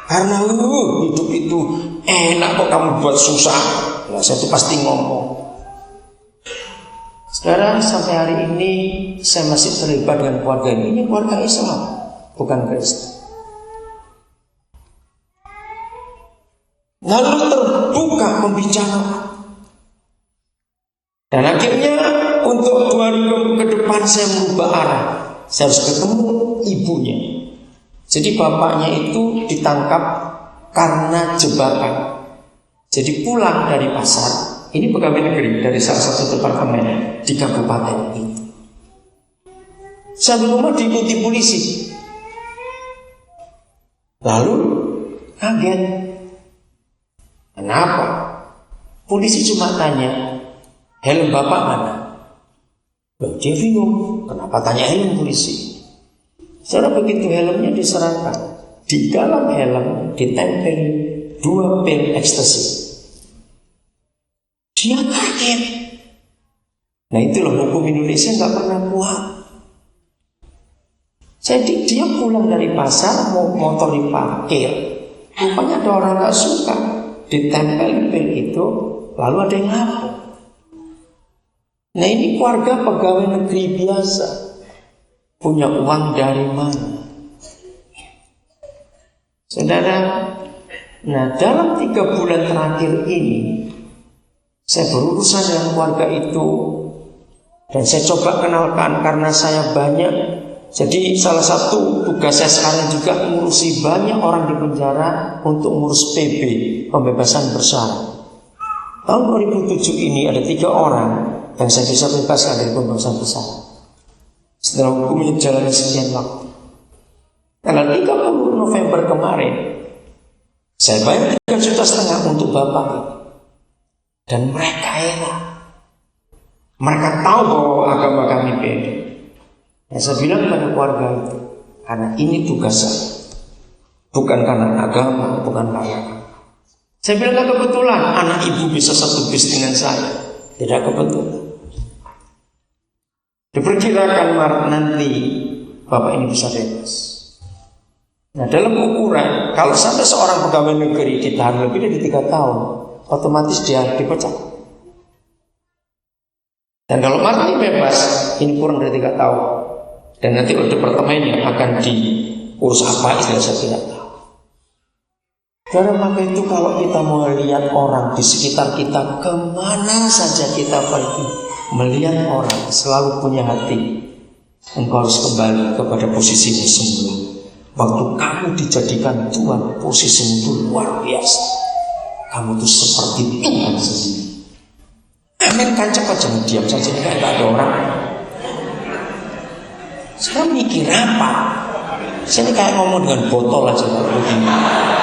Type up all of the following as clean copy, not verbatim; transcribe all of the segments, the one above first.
Karena hidup itu enak kok kamu buat susah. Nah, saya itu pasti ngomong. Sekarang sampai hari ini saya masih terlibat dengan keluarga ini. Ini keluarga Islam, bukan Kristen. Lalu terbuka pembicaraan. Dan akhirnya untuk 2 hari ke depan saya merubah arah. Saya harus ketemu ibunya. Jadi bapaknya itu ditangkap karena jebakan. Jadi pulang dari pasar. Ini pegawai negeri dari salah satu departemen di kabupaten itu. Sampai rumah diikuti polisi. Lalu kaget. Kenapa? Polisi cuma tanya, helm bapak mana? Loh, dia bingung. Kenapa tanya helm polisi? Setelah begitu helmnya diserahkan. Di dalam helm ditempel 2 pil ekstasi. Dia kaget. Nah itulah hukum Indonesia nggak pernah kuat. Jadi dia pulang dari pasar, mau motor diparkir. Rupanya ada orang nggak suka, ditempel pil itu, lalu ada yang lapor. Nah ini keluarga pegawai negeri biasa, punya uang dari mana? Saudara, nah dalam 3 bulan terakhir ini saya berurusan dengan keluarga itu. Dan saya coba kenalkan karena saya banyak. Jadi salah satu tugas saya sekarang juga mengurusi banyak orang di penjara untuk ngurus PB, pembebasan bersyarat. Tahun 2007 ini ada 3 orang yang saya bisa bebaskan dari pembebasan bersyarat setelah hukumnya jalan sekian waktu. Tanggal 30 November kemarin saya bayar 3,5 juta untuk bapak. Dan mereka heran. Mereka tahu bahwa agama kami beda. Yang saya bilang pada keluarga itu, karena ini tugas saya, bukan karena agama, bukan karena. Saya bilang gak kebetulan anak ibu bisa satu bis dengan saya. Tidak kebetulan. Diperkirakan Maret nanti bapak ini bisa bebas. Nah dalam ukuran, kalau sampai seorang pegawai negeri ditahan lebih dari 3 tahun, otomatis dia dipecat. Dan kalau Maret ini bebas, ini kurang dari 3 tahun. Dan nanti oleh departemennya akan diurus apa, istilah saya tidak tahu. Karena maka itu kalau kita mau lihat orang di sekitar kita, kemana saja kita pergi, melihat orang selalu punya hati. Engkau harus kembali kepada posisimu semula. Waktu kamu dijadikan Tuhan, posisimu itu luar biasa. Kamu itu seperti Tuhan sendiri. Amin kan cepat, jangan diam saja, ini kan tak ada orang. Saya mikir apa? Saya ini kayak ngomong dengan botol aja kalau begini,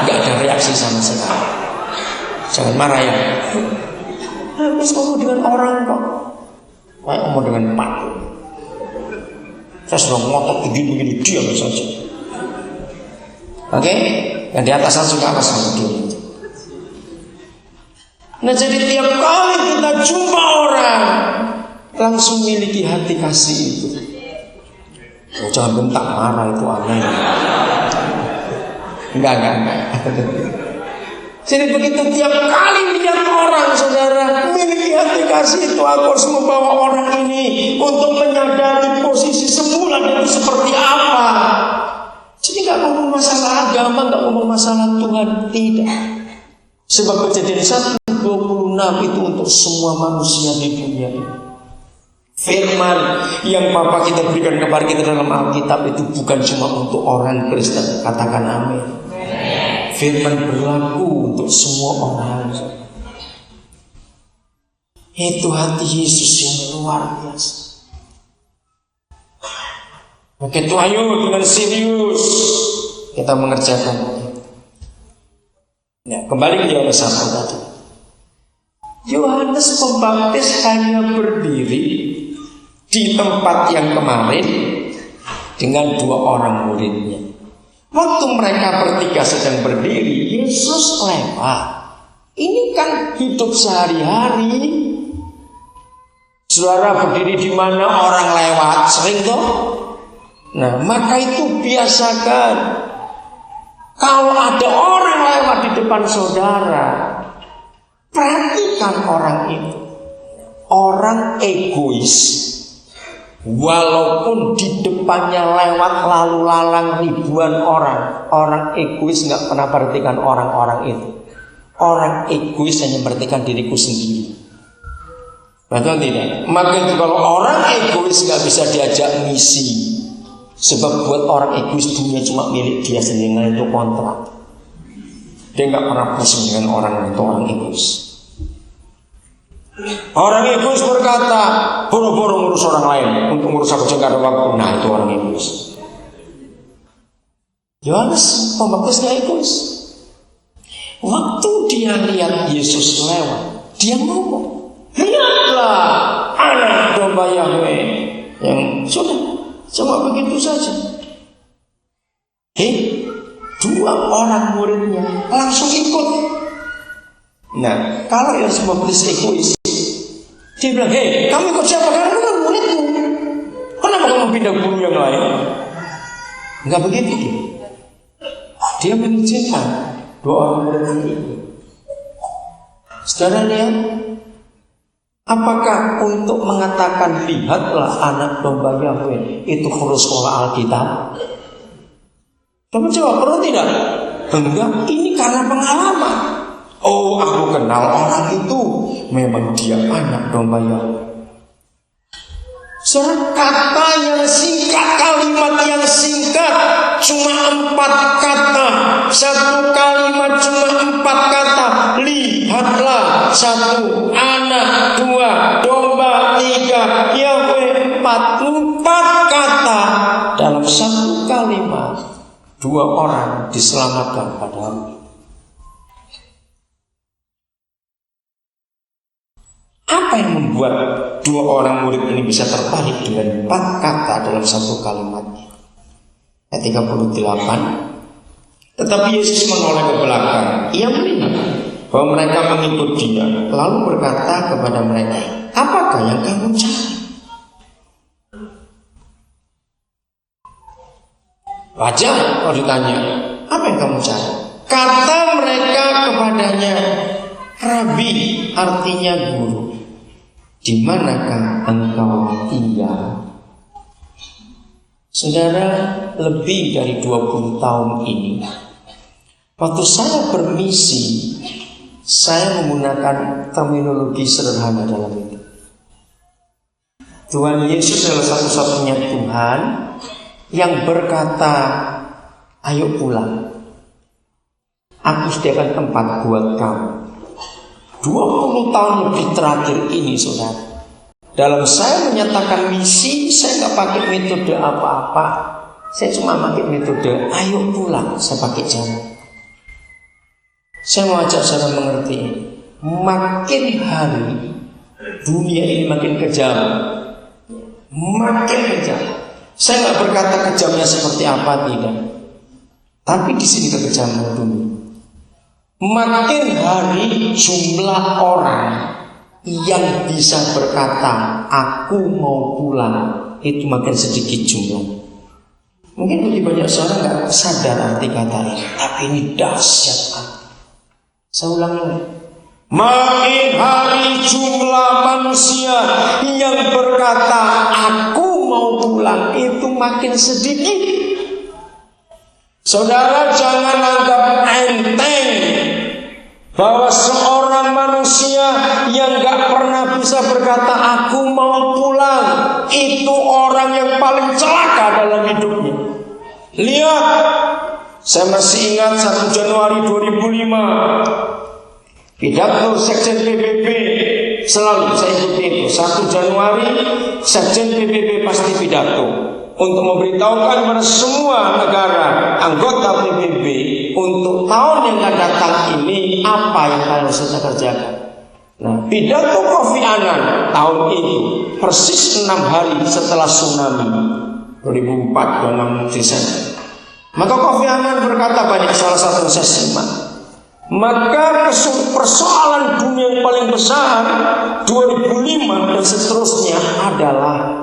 nggak ada reaksi sama sekali. Jangan marah ya. Habis ngomong dengan orang kok, kayak ngomong dengan patung. Saya sudah ngotot begini diam saja. Oke, yang di atas langsung ke atas dulu. Nah jadi tiap kali kita jumpa orang, langsung miliki hati kasih itu. Oh, jangan bentak, marah itu aneh. Enggak. Jadi begitu tiap kali lihat orang, saudara, miliki hati kasih itu, aku harus membawa orang ini untuk menyadari posisi semula itu seperti apa. Jadi gak ngomong masalah agama, gak ngomong masalah Tuhan, tidak. Sebab Kejadian 1:26 itu untuk semua manusia di dunia ini. Firman yang Bapa kita berikan kepada kita dalam Alkitab itu bukan cuma untuk orang Kristen. Katakan amin. Firman berlaku untuk semua orang. Itu hati Yesus yang luar biasa. Begitu ayo dengan serius kita mengerjakan. Ya, kembali ke Yohanes 1 tadi. Yohanes Pembaptis hanya berdiri di tempat yang kemarin dengan 2 orang muridnya. Waktu mereka bertiga sedang berdiri, Yesus lewat. Ini kan hidup sehari-hari. Saudara berdiri di mana orang lewat, sering toh? Nah, maka itu biasakan. Kalau ada orang depan saudara. Perhatikan orang itu. Orang egois, walaupun di depannya lewat lalu lalang ribuan orang, orang egois nggak pernah perhatikan orang-orang itu. Orang egois hanya perhatikan diriku sendiri. Betul tidak? Maka itu kalau orang egois nggak bisa diajak misi. Sebab buat orang egois dunia cuma milik dia sendiri, itu kontrak. Dia nggak pernah pusing dengan orang lain, itu orang egois. Orang egois berkata, boro-boro ngurus orang lain, untuk ngurus aku juga ada waktu. Nah, itu orang egois. Yohanes Pembaptis nggak egois. Waktu dia lihat Yesus lewat, dia ngomong, lihatlah anak domba Yahweh. Yang sudah, cuma begitu saja. Dua orang muridnya langsung ikut. Nah, kalau Yohanes Pembaptis egois, dia bilang, kamu ikut siapa? Karena kan muridmu. Kenapa kamu pindah guru yang lain? Enggak begitu dia. Dia mengizinkan dua orang muridnya itu. Saudara lihat, apakah untuk mengatakan lihatlah anak domba Yahweh itu perlu sekolah Alkitab? Coba jawab, perlu tidak? Enggak, ini karena pengalaman. Oh, aku kenal orang itu, memang dia anak domba Yahweh. Saudara, kata yang singkat, kalimat yang singkat, cuma 4 kata. Satu kalimat cuma 4 kata. Lihatlah, 1 anak, 2 domba, 3 Yahweh, 4 kata. Dalam satu kalimat, 2 orang diselamatkan pada hari itu. Apa yang membuat 2 orang murid ini bisa tertarik dengan 4 kata dalam satu kalimat? Ayat 38. Tetapi Yesus menoleh ke belakang. Ia melihat bahwa mereka mengikut dia, lalu berkata kepada mereka, apakah yang kamu cari? Wajar kalau ditanya, apa yang kamu cari? Kata mereka kepadanya, Rabi, artinya guru, di manakah engkau tinggal? Saudara, lebih dari 20 tahun ini, waktu saya bermisi, saya menggunakan terminologi sederhana dalam itu. Tuhan Yesus adalah satu-satunya Tuhan yang berkata, ayo pulang, aku sediakan tempat buat kamu. 20 tahun lebih terakhir ini, saudara, dalam saya menyatakan misi, saya nggak pakai metode apa-apa. Saya cuma pakai metode ayo pulang. Saya pakai jalan. Saya mau ajak saudara mengerti, makin hari dunia ini makin kejam, makin kejam. Saya nggak berkata kejamnya seperti apa, tidak. Tapi di sini kekejaman dunia. Makin hari jumlah orang yang bisa berkata aku mau pulang itu makin sedikit jumlah. Mungkin lebih banyak seorang nggak sadar arti kata ini, tapi ini dahsyat. Saya ulang lagi. Makin hari jumlah manusia yang berkata aku mau pulang itu makin sedikit. Saudara, jangan anggap enteng bahwa seorang manusia yang gak pernah bisa berkata aku mau pulang itu orang yang paling celaka dalam hidupnya. Lihat, saya masih ingat 1 Januari 2005 pidato Sekjen PBB, selalu saya ikuti itu. 1 Januari Sekjen PBB pasti pidato untuk memberitahukan kepada semua negara anggota PBB untuk tahun yang akan datang ini apa yang harus kita kerjakan. Nah, pidato Kofi Annan tahun ini persis 6 hari setelah tsunami 2004 26 Desember. Maka Kofi Annan berkata banyak, salah satu saya simak. Maka persoalan dunia yang paling besar 2005 dan seterusnya adalah